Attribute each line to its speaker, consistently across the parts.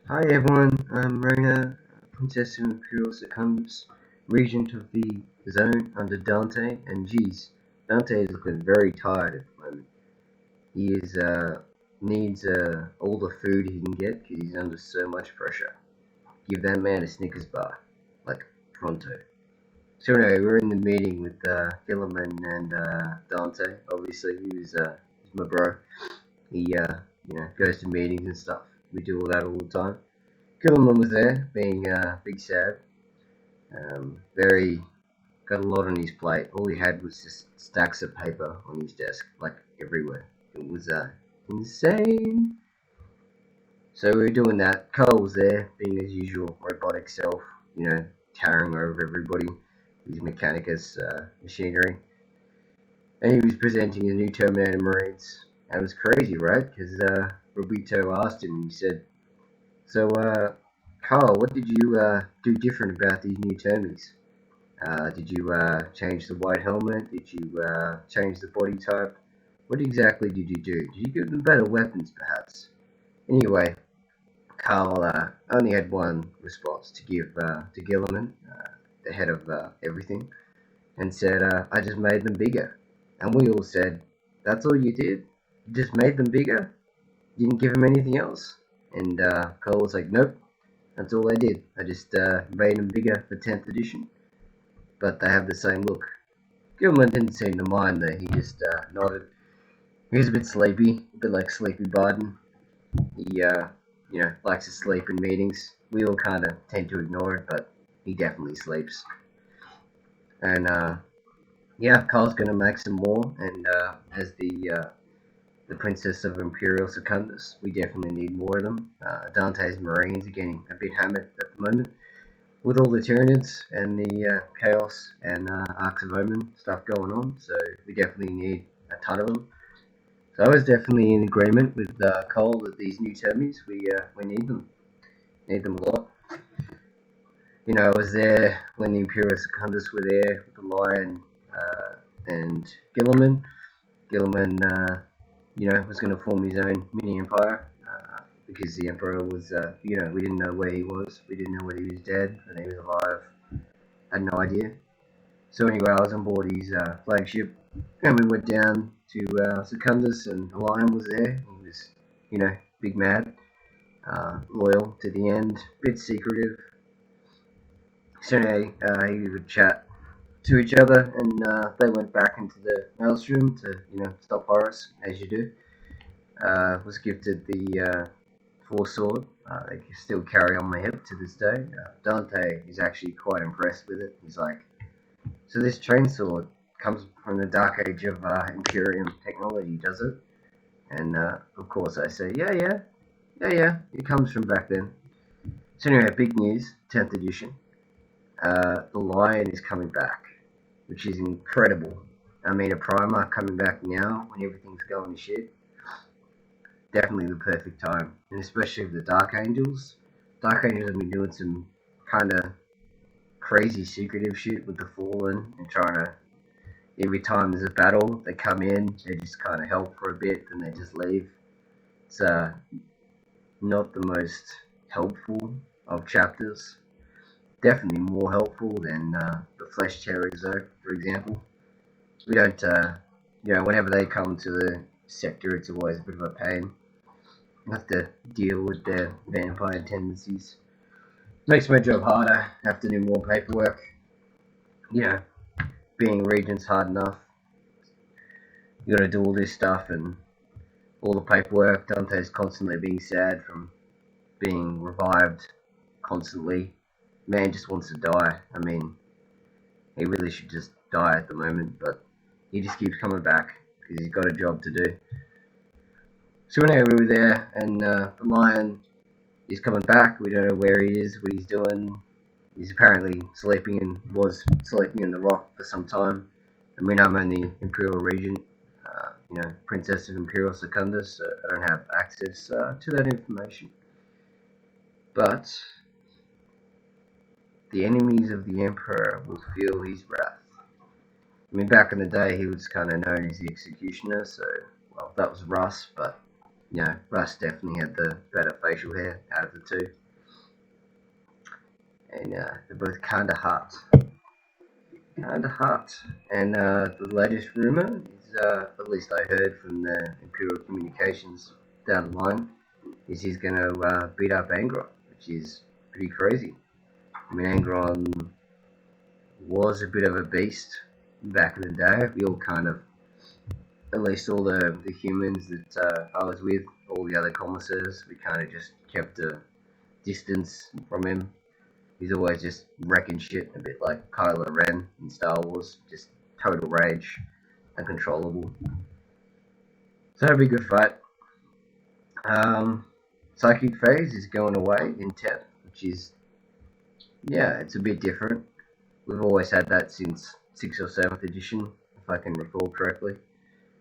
Speaker 1: Hi everyone, I'm Raynare, Princess of Imperial Secundus, Regent of the Zone under Dante, and geez, Dante is looking very tired at the moment. He needs all the food he can get because he's under so much pressure. Give that man a Snickers bar, like pronto. So anyway, we're in the meeting with Gilliman and Dante. Obviously, he's my bro. He goes to meetings and stuff. We do all that all the time. Gilliman was there, being big sad. Very got a lot on his plate. All he had was just stacks of paper on his desk, like everywhere. It was insane. So we were doing that. Carl was there, being his usual robotic self, towering over everybody with his Mechanicus machinery. And he was presenting the new Terminator Marines. That was crazy, right? Because Roberto asked him, and he said, "So, Carl, what did you do different about these new Termies? Did you change the white helmet? Did you change the body type? What exactly did you do? Did you give them better weapons, perhaps?" Anyway, Carl only had one response to give to Gilliman, the head of everything, and said, "I just made them bigger." And we all said, "That's all you did? You just made them bigger? You didn't give them anything else?" And Carl was like, "Nope. That's all I did. I just made them bigger for 10th edition, but they have the same look." Gilman didn't seem to mind though. He just nodded. He was a bit sleepy, a bit like Sleepy Biden. He, likes to sleep in meetings. We all kind of tend to ignore it, but he definitely sleeps. And Carl's gonna make some more. And as the Princess of Imperial Secundus, we definitely need more of them. Dante's Marines are getting a bit hammered at the moment with all the Tyranids and the Chaos and Arcs of Omen stuff going on, so we definitely need a ton of them. So I was definitely in agreement with Cole that these new Termies, we need them. Need them a lot. I was there when the Imperial Secundus were there with the Lion and Gilliman. Gilliman, was going to form his own mini empire because the Emperor was, we didn't know where he was. We didn't know whether he was dead, whether he was alive. Had no idea. So anyway, I was on board his flagship, and we went down to Secundus, and the Lion was there. He was, big mad, loyal to the end, bit secretive. So anyway, he would chat to each other, and they went back into the maelstrom to, stop Horus, as you do. Was gifted the Force Sword. They still carry on my hip to this day. Dante is actually quite impressed with it. He's like, "So this chainsword comes from the dark age of Imperium technology, does it?" And of course I say, yeah, it comes from back then. So anyway, big news, 10th edition. The Lion is coming back, which is incredible. I mean, a Primarch coming back now when everything's going to shit. Definitely the perfect time, and especially with the Dark Angels. Dark Angels have been doing some kind of crazy secretive shit with the Fallen and trying to. Every time there's a battle, they come in, they just kind of help for a bit, and they just leave. It's not the most helpful of chapters. Definitely more helpful than the Flesh Terrors, though, for example. We don't, whenever they come to the sector, it's always a bit of a pain. I have to deal with their vampire tendencies. Makes my job harder. Have to do more paperwork. Being regent's hard enough. You gotta do all this stuff and all the paperwork. Dante's constantly being sad from being revived constantly. Man just wants to die. I mean, he really should just die at the moment, but he just keeps coming back because he's got a job to do. So anyway, we were there, and the Lion is coming back. We don't know where he is, what he's doing. He's apparently was sleeping in the rock for some time. I mean, I'm only Imperial Regent, Princess of Imperial Secundus, so I don't have access to that information. But the enemies of the Emperor will feel his wrath. I mean, back in the day, he was kind of known as the Executioner, so, well, that was Russ, but Russ definitely had the better facial hair out of the two, and they're both kinda hot. Kinda hot. And the latest rumor is, at least I heard from the Imperial Communications down the line, is he's gonna beat up Angron, which is pretty crazy. I mean, Angron was a bit of a beast back in the day. We all kind of, at least all the humans that I was with, all the other commissars, we kind of just kept a distance from him. He's always just wrecking shit, a bit like Kylo Ren in Star Wars, just total rage, uncontrollable. So that'll be a good fight. Psychic phase is going away in 10, which is, yeah, it's a bit different. We've always had that since 6th or 7th edition, if I can recall correctly.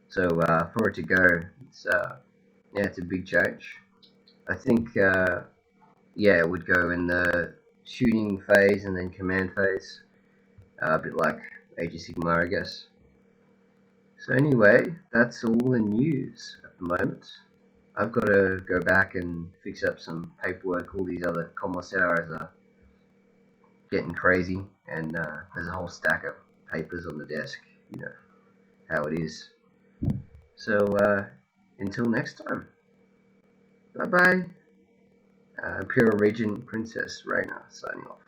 Speaker 1: So for it to go, it's a big change. I think, it would go in the shooting phase and then command phase, a bit like Age of Sigmar, I guess. So anyway, that's all the news at the moment. I've got to go back and fix up some paperwork. All these other commissars are getting crazy, and there's a whole stack of papers on the desk. You know how it is. So until next time, bye bye. Imperial Regent Princess Raynare signing off.